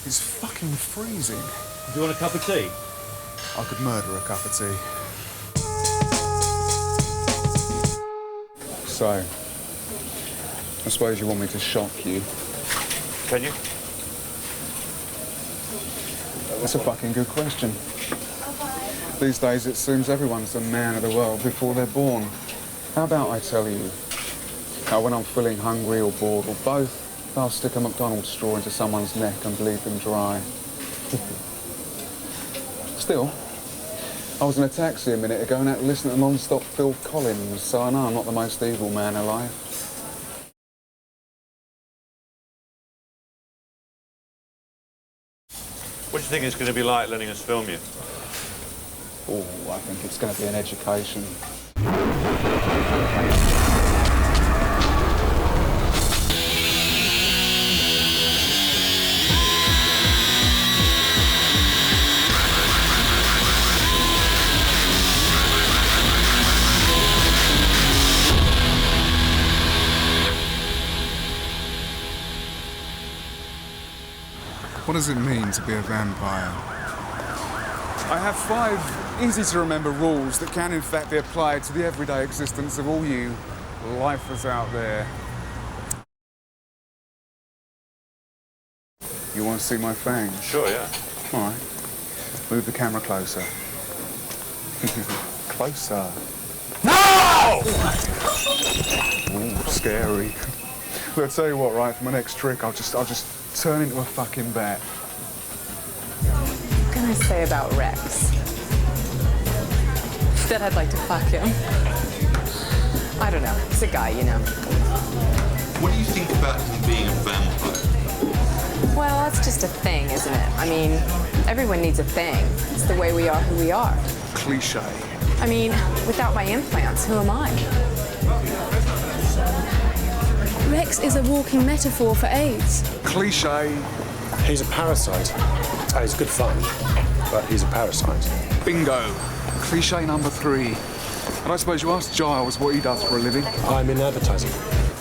It's fucking freezing. Do you want a cup of tea? I could murder a cup of tea. So, I suppose you want me to shock you. Can you? That's a fucking good question. These days, it seems everyone's a man of the world before they're born. How about I tell you, how when I'm feeling hungry or bored or both, I'll stick a McDonald's straw into someone's neck and bleed them dry. Still, I was in a taxi a minute ago and had to listen to non-stop Phil Collins, so I know I'm not the most evil man alive. What do you think it's going to be like letting us film you? Oh, I think it's going to be an education. What does it mean to be a vampire? I have 5 easy-to-remember rules that can, in fact, be applied to the everyday existence of all you lifers out there. You want to see my fangs? Sure, yeah. All right. Move the camera closer. Closer. No! Ooh, scary. Look, I'll tell you what, right, for my next trick, I'll just turn into a fucking bat. What can I say about Rex? That I'd like to fuck him. I don't know. He's a guy, you know. What do you think about him being a vampire? Well, that's just a thing, isn't it? I mean, everyone needs a thing. It's the way we are who we are. Cliché. I mean, without my implants, who am I? Rex is a walking metaphor for AIDS. Cliché. He's a parasite. He's good fun, but he's a parasite. Bingo. Cliché number 3. And I suppose you asked Giles what he does for a living. I'm in advertising.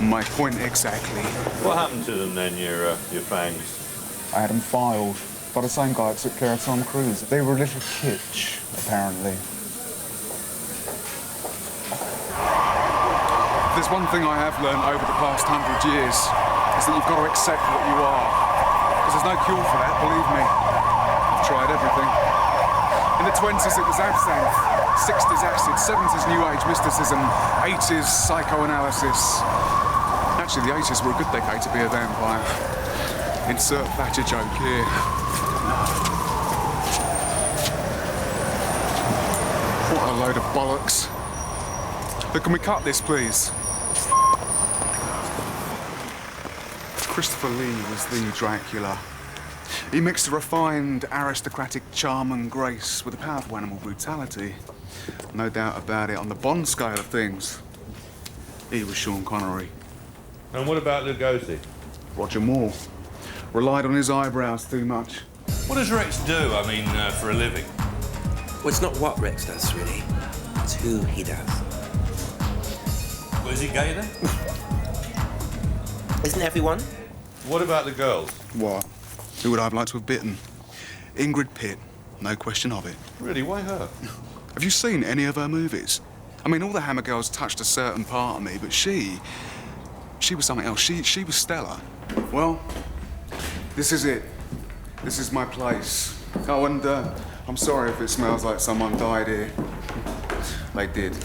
My point exactly. What happened to them then, your fangs? I had them filed by the same guy that took care of Tom Cruise. They were a little kitsch, apparently. There's one thing I have learned over the past 100 years, is that you've got to accept what you are. Because there's no cure for that, believe me. I've tried everything. In the 20s it was absinthe, 60s acid, 70s new age mysticism, 80s psychoanalysis. Actually, the 80s were a good decade to be a vampire. Insert Thatcher joke here. What a load of bollocks. But can we cut this, please? Christopher Lee was the Dracula. He mixed a refined aristocratic charm and grace with a powerful animal brutality. No doubt about it, on the Bond scale of things, he was Sean Connery. And what about Lugosi? Roger Moore. Relied on his eyebrows too much. What does Rex do, I mean, for a living? Well, it's not what Rex does, really. It's who he does. Well, is he gay then? Isn't everyone? What about the girls? What? Who would I have liked to have bitten? Ingrid Pitt, no question of it. Really, why her? Have you seen any of her movies? I mean, all the Hammer girls touched a certain part of me, but she was something else. She was stellar. Well, this is it. This is my place. Oh, and I'm sorry if it smells like someone died here. They did.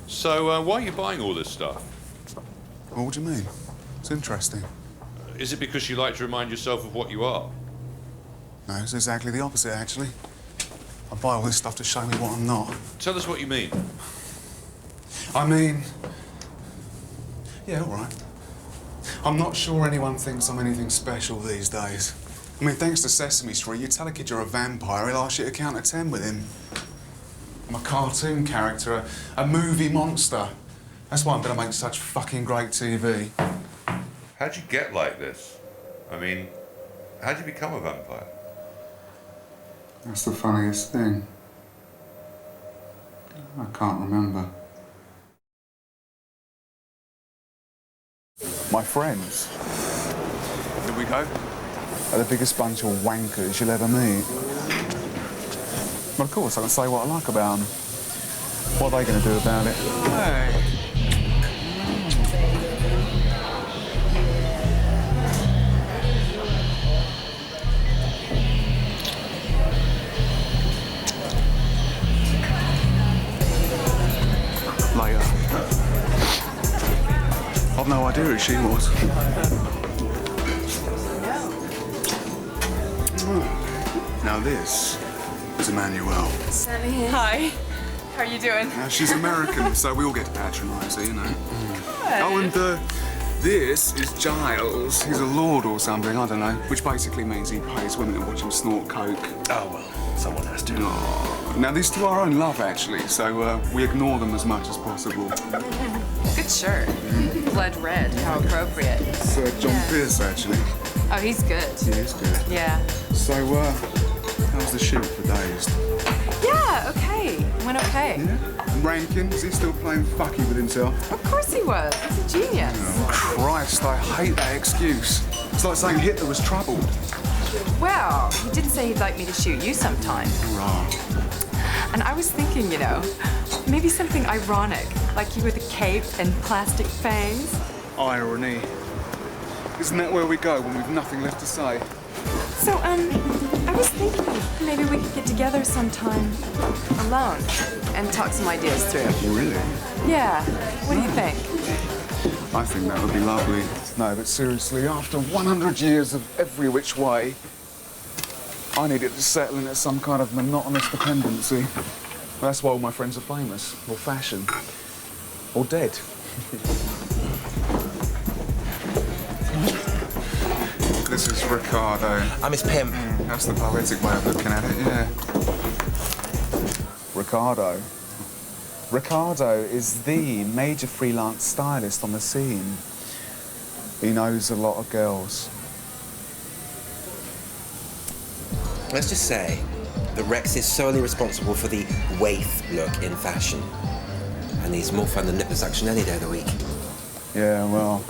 So, why are you buying all this stuff? Well, what do you mean? It's interesting. Is it because you like to remind yourself of what you are? No, it's exactly the opposite, actually. I buy all this stuff to show me what I'm not. Tell us what you mean. I mean... Yeah, all right. I'm not sure anyone thinks I'm anything special these days. I mean, thanks to Sesame Street, you tell a kid you're a vampire, he'll ask you to count to 10 with him. I'm a cartoon character, a movie monster. That's why I'm gonna make such fucking great TV. How'd you get like this? I mean, how'd you become a vampire? That's the funniest thing. I can't remember. My friends. Here we go. are the biggest bunch of wankers you'll ever meet. But of course, I can say what I like about them. What are they going to do about it? Hey. Later. I've no idea who she was. Now this is Emmanuel. Certainly is. Hi. How are you doing? She's American, so we all get to patronise her, you know. Oh, and this is Giles. He's a lord or something, I don't know. Which basically means he pays women to watch him snort coke. Oh, well, someone has to. Oh. Now, these two are our own love, actually, so we ignore them as much as possible. Good shirt. Blood red. How appropriate. It's John Pierce, actually. Oh, he's good. He is good. Yeah. So, how's the shoot for Dazed? Yeah, okay. Went okay. Yeah? Rankin, is he still playing fucky with himself? Of course he was. He's a genius. Oh, Christ, I hate that excuse. It's like saying Hitler was troubled. Well, he did say he'd like me to shoot you sometime. Right. And I was thinking, you know, maybe something ironic, like you with a cape and plastic fangs. Irony. Isn't that where we go when we've nothing left to say? So, I was thinking maybe we could get together sometime alone and talk some ideas through. Really? Yeah. What do you think? I think that would be lovely. No, but seriously, after 100 years of every which way, I needed to settle into some kind of monotonous dependency. That's why all my friends are famous, or fashion, or dead. This is Ricardo. I'm his pimp. That's the poetic way of looking at it, yeah. Ricardo. Ricardo is the major freelance stylist on the scene. He knows a lot of girls. Let's just say that Rex is solely responsible for the waif look in fashion. And he's more fun than liposuction any day of the week. Yeah, well,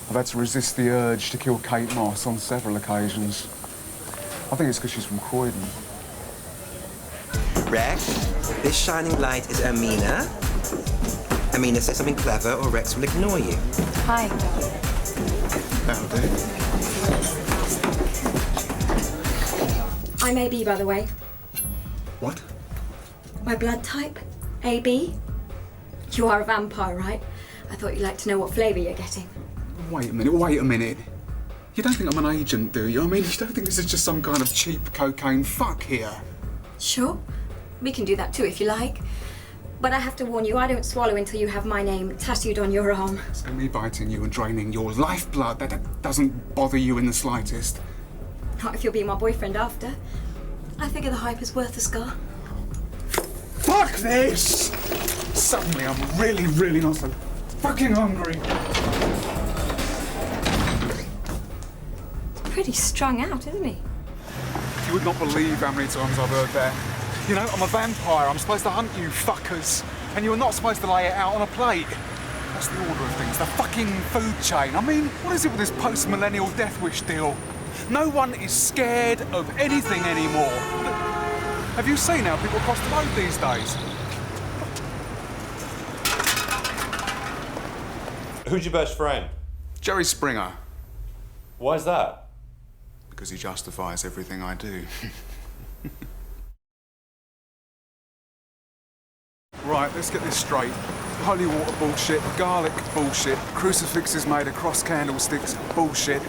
I've had to resist the urge to kill Kate Moss on several occasions. I think it's because she's from Croydon. Rex, this shining light is Amina. Amina, say something clever or Rex will ignore you. Hi. That'll do. I'm AB, by the way. What? My blood type? AB? You are a vampire, right? I thought you'd like to know what flavour you're getting. Wait a minute. You don't think I'm an agent, do you? I mean, you don't think this is just some kind of cheap cocaine fuck here? Sure. We can do that too if you like. But I have to warn you, I don't swallow until you have my name tattooed on your arm. So me biting you and draining your lifeblood, that doesn't bother you in the slightest? Not if you'll be my boyfriend after. I figure the hype is worth the scar. Fuck this! Suddenly I'm really not so fucking hungry. Pretty strung out, isn't he? You would not believe how many times I've heard that. You know, I'm a vampire. I'm supposed to hunt you fuckers. And you're not supposed to lay it out on a plate. That's the order of things, the fucking food chain. I mean, what is it with this post-millennial death wish deal? No one is scared of anything anymore. Have you seen how people cross the road these days? Who's your best friend? Jerry Springer. Why's that? Because he justifies everything I do. Right, let's get this straight. Holy water bullshit, garlic bullshit, crucifixes made of cross candlesticks bullshit,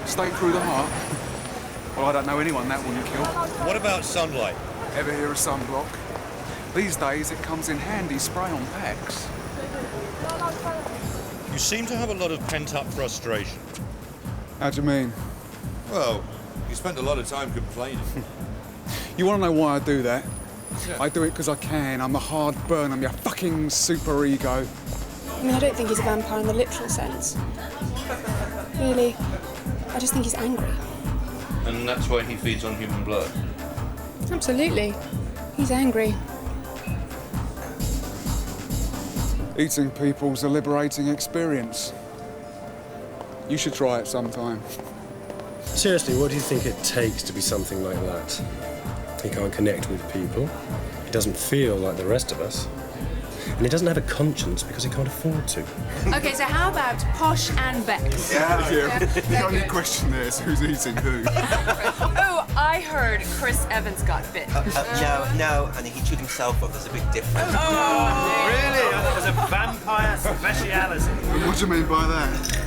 stake through the heart. Well, I don't know anyone that wouldn't kill. What about sunlight? Ever hear of sunblock? These days it comes in handy spray on packs. You seem to have a lot of pent-up frustration. How do you mean? Well, you spent a lot of time complaining. You want to know why I do that? Yeah. I do it because I can. I'm a hard burn. I'm your fucking super ego. I mean, I don't think he's a vampire in the literal sense. Really, I just think he's angry. And that's why he feeds on human blood. Absolutely. He's angry. Eating people's a liberating experience. You should try it sometime. Seriously, what do you think it takes to be something like that? He can't connect with people. He doesn't feel like the rest of us. And he doesn't have a conscience because he can't afford to. Okay, so how about Posh and Bex? Yeah. The only question there is who's eating who. Oh, I heard Chris Evans got bit. No, honey, he chewed himself off. There's a big difference. Really? That was a vampire speciality. What do you mean by that?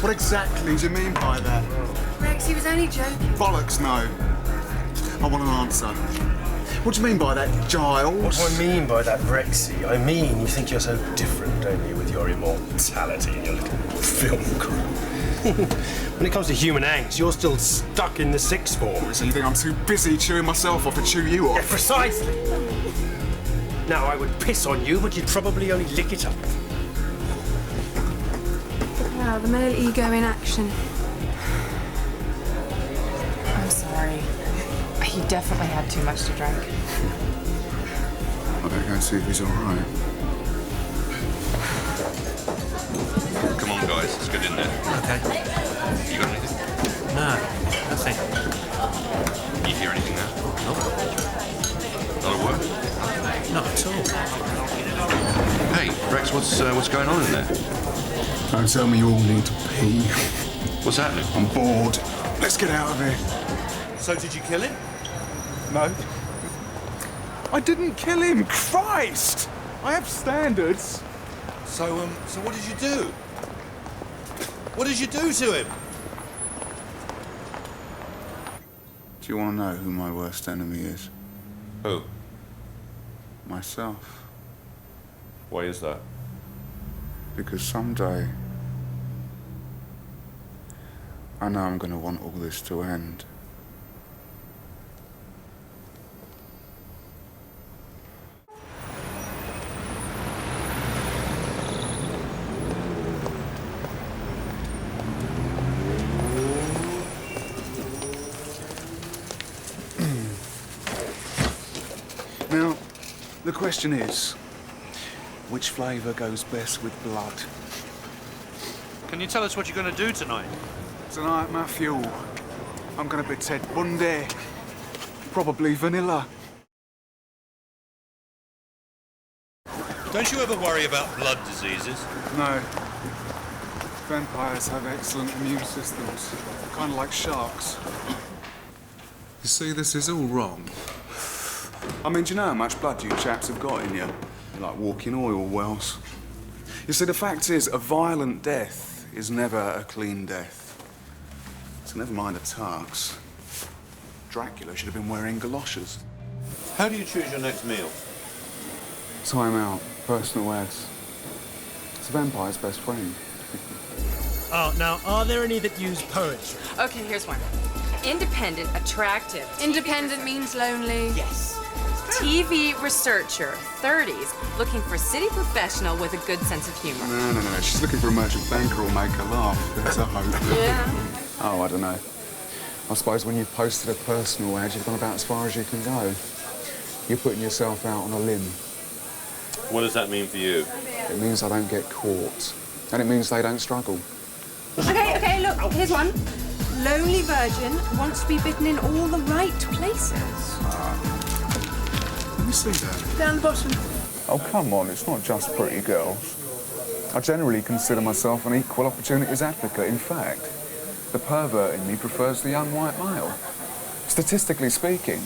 What exactly do you mean by that? Rex, he was only joking. Bollocks, no. I want an answer. What do you mean by that, Giles? What do I mean by that, Rexy? I mean, you think you're so different, don't you, with your immortality and your little film crew. When it comes to human angst, you're still stuck in the sixth form. So you think I'm too busy chewing myself off to chew you off? Yeah, precisely. Now, I would piss on you, but you'd probably only lick it up. Wow, the male ego in action. I'm sorry. He definitely had too much to drink. I better go and see if he's all right. Come on, guys, let's get in there. Okay. You got anything? No, nothing. You hear anything now? Nope. Not a word? Not at all. Hey, Rex, what's going on in there? Don't tell me you all need to pee. What's happening? I'm bored. Let's get out of here. So did you kill him? No. I didn't kill him. Christ! I have standards. So what did you do? What did you do to him? Do you want to know who my worst enemy is? Who? Myself. Why is that? Because someday I know I'm going to want all this to end. Now, the question is, which flavour goes best with blood? Can you tell us what you're going to do tonight? Tonight, Matthew, I'm going to be Ted Bundy. Probably vanilla. Don't you ever worry about blood diseases? No. Vampires have excellent immune systems, kind of like sharks. You see, this is all wrong. I mean, do you know how much blood you chaps have got in you? You're like walking oil wells. You see, the fact is, a violent death is never a clean death. So never mind the Turks. Dracula should have been wearing galoshes. How do you choose your next meal? Time out. Personal ads. It's a vampire's best friend. Oh, now, are there any that use poetry? Okay, here's one. Independent, attractive. Independent means lonely. Yes. TV researcher, 30s, looking for city professional with a good sense of humor. No. She's looking for a merchant banker who'll make her laugh. There's a hope. Yeah. Oh, I don't know. I suppose when you've posted a personal ad, you've gone about as far as you can go. You're putting yourself out on a limb. What does that mean for you? It means I don't get caught. And it means they don't struggle. Okay, look, here's one. Lonely virgin wants to be bitten in all the right places. Let me see that. Down the bottom. Oh, come on. It's not just pretty girls. I generally consider myself an equal opportunities advocate. In fact, the pervert in me prefers the young white male. Statistically speaking,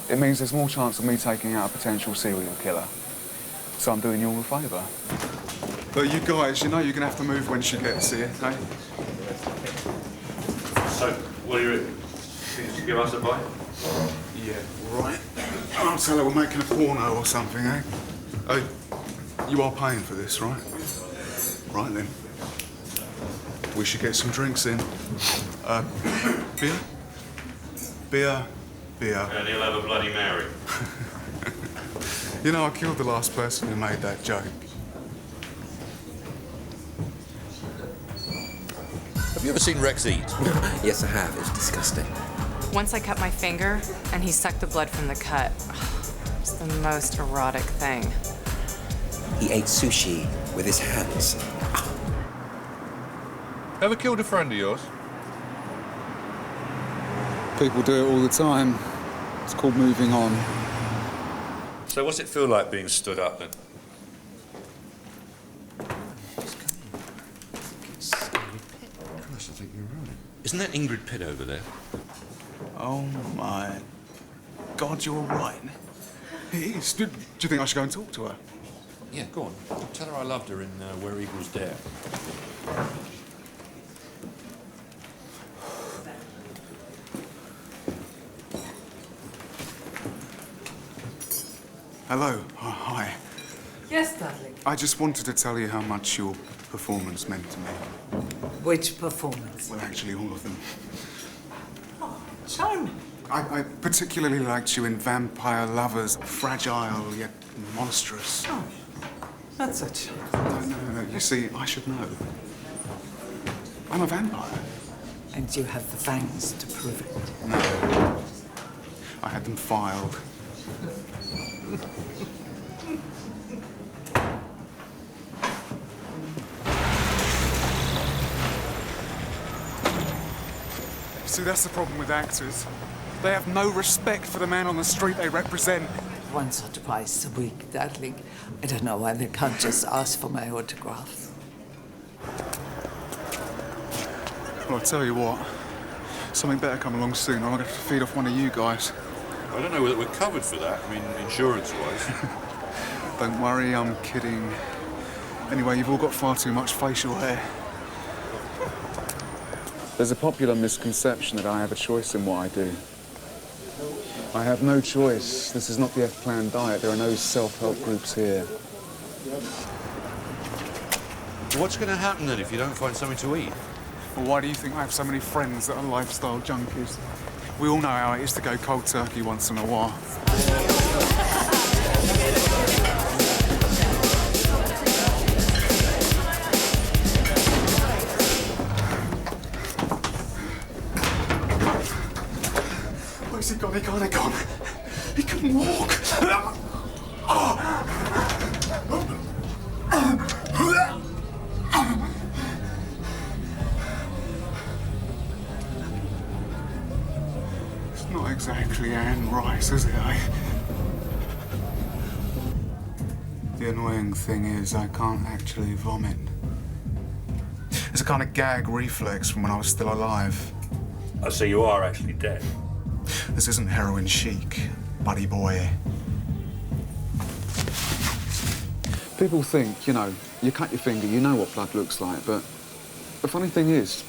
it means there's more chance of me taking out a potential serial killer. So I'm doing you all a favour. But you guys, you know you're going to have to move when she gets here, eh? So, what are you... Think you give us a bite? Yeah, right. I'll tell her we're making a porno or something, eh? Oh, you are paying for this, right? Right then. We should get some drinks in. Beer? Beer. And he'll have a Bloody Mary. You know, I killed the last person who made that joke. Have you ever seen Rex eat? Yes, I have. It's disgusting. Once I cut my finger and he sucked the blood from the cut. It's the most erotic thing. He ate sushi with his hands. Ever killed a friend of yours? People do it all the time. It's called moving on. So what's it feel like being stood up then? Christ, I think you're right. Isn't that Ingrid Pitt over there? Oh my God, you're right. It is. Do you think I should go and talk to her? Yeah, go on. Tell her I loved her in Where Eagles Dare. Hello. Oh, hi. Yes, darling. I just wanted to tell you how much your performance meant to me. Which performance? Well, actually, all of them. Oh, charming. I particularly liked you in Vampire Lovers, fragile yet monstrous. Oh, that's such. No. You see, I should know. I'm a vampire. And you have the fangs to prove it. No. I had them filed. See, that's the problem with actors. They have no respect for the man on the street they represent. Once or twice a week, darling. I don't know why they can't just ask for my autograph. Well, I'll tell you what. Something better come along soon. I'm going to have to feed off one of you guys. I don't know whether we're covered for that. I mean, insurance-wise. Don't worry, I'm kidding. Anyway, you've all got far too much facial hair. There's a popular misconception that I have a choice in what I do. I have no choice. This is not the F-Plan diet. There are no self-help groups here. What's going to happen then if you don't find something to eat? Well, why do you think I have so many friends that are lifestyle junkies? We all know how it is to go cold turkey once in a while. Where's he gone? He gone. He can walk. It's not exactly Anne Rice, is it, eh? The annoying thing is I can't actually vomit. It's a kind of gag reflex from when I was still alive. Oh, so you are actually dead? This isn't heroin chic, buddy boy. People think, you know, you cut your finger, you know what blood looks like, but the funny thing is,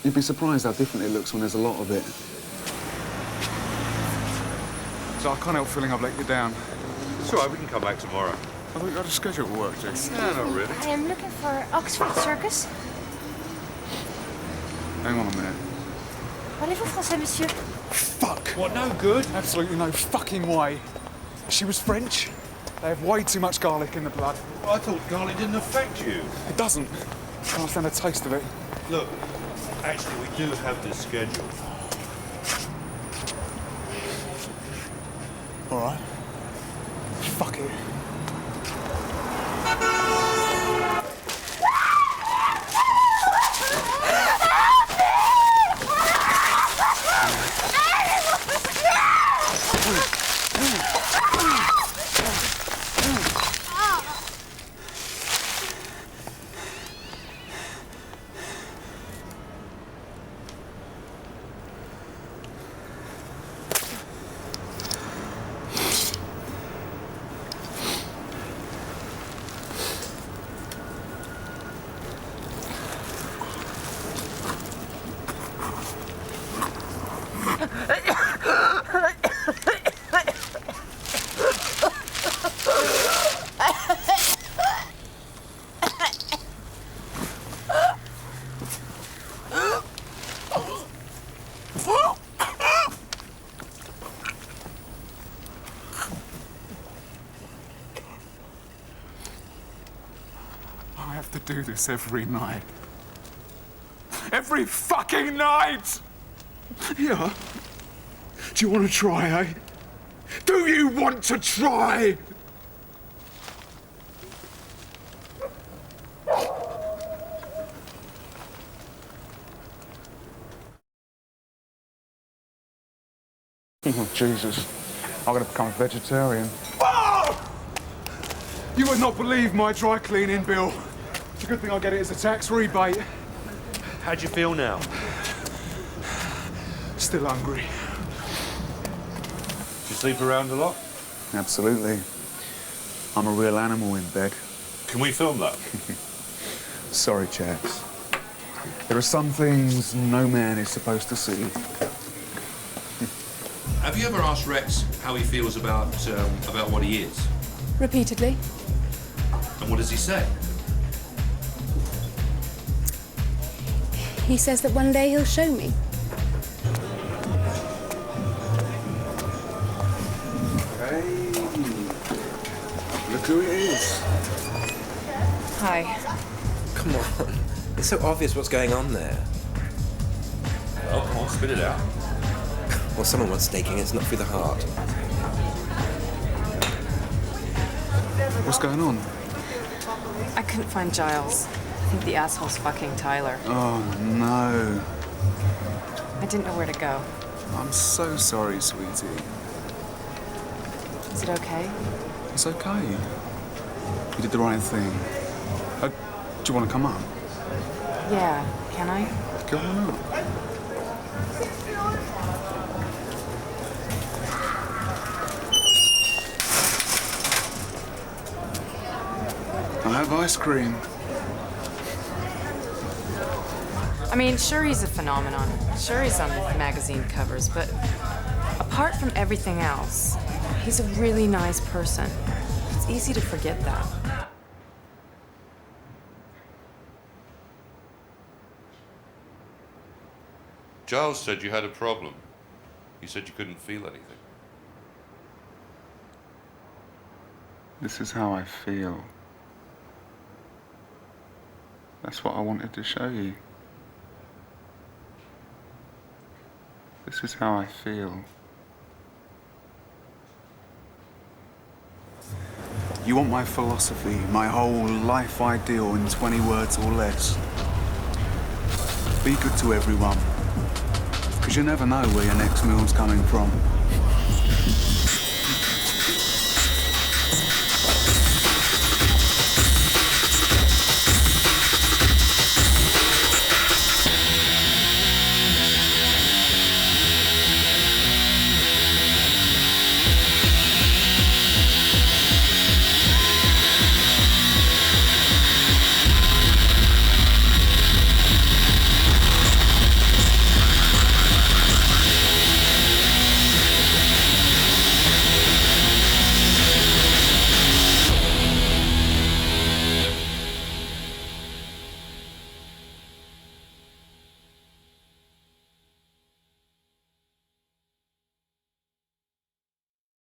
you'd be surprised how different it looks when there's a lot of it. So I can't help feeling I've let you down. It's all right, we can come back tomorrow. I thought you had a schedule to work, Jason. No, not really. I am looking for Oxford Circus. Hang on a minute. Parlez-vous français, monsieur? Fuck! What, no good? Absolutely no fucking way. She was French. They have way too much garlic in the blood. Well, I thought garlic didn't affect you. It doesn't. Can't stand the taste of it. Look, actually, we do have this schedule. All right. Fuck it. I have to do this every night. Every fucking night! Yeah. Do you want to try, eh? Do you want to try? Oh, Jesus. I'm going to become a vegetarian. Oh! You would not believe my dry cleaning bill. It's a good thing I get it as a tax rebate. How do you feel now? Still hungry. Do you sleep around a lot? Absolutely. I'm a real animal in bed. Can we film that? Sorry, chaps. There are some things no man is supposed to see. Have you ever asked Rex how he feels about what he is? Repeatedly. And what does he say? He says that one day he'll show me. Hey, look who it is. Hi. Come on. It's so obvious what's going on there. Well, come on, spit it out. Well, someone wants staking. It's not through the heart. What's going on? I couldn't find Giles. I think the asshole's fucking Tyler. Oh, no. I didn't know where to go. I'm so sorry, sweetie. Is it okay? It's okay. You did the right thing. Do you want to come up? Yeah, can I? Go on up. I have ice cream. I mean, sure he's a phenomenon. Sure he's on magazine covers, but apart from everything else, he's a really nice person. It's easy to forget that. Giles said you had a problem. He said you couldn't feel anything. This is how I feel. That's what I wanted to show you. This is how I feel. You want my philosophy, my whole life ideal in 20 words or less. Be good to everyone, because you never know where your next meal's coming from.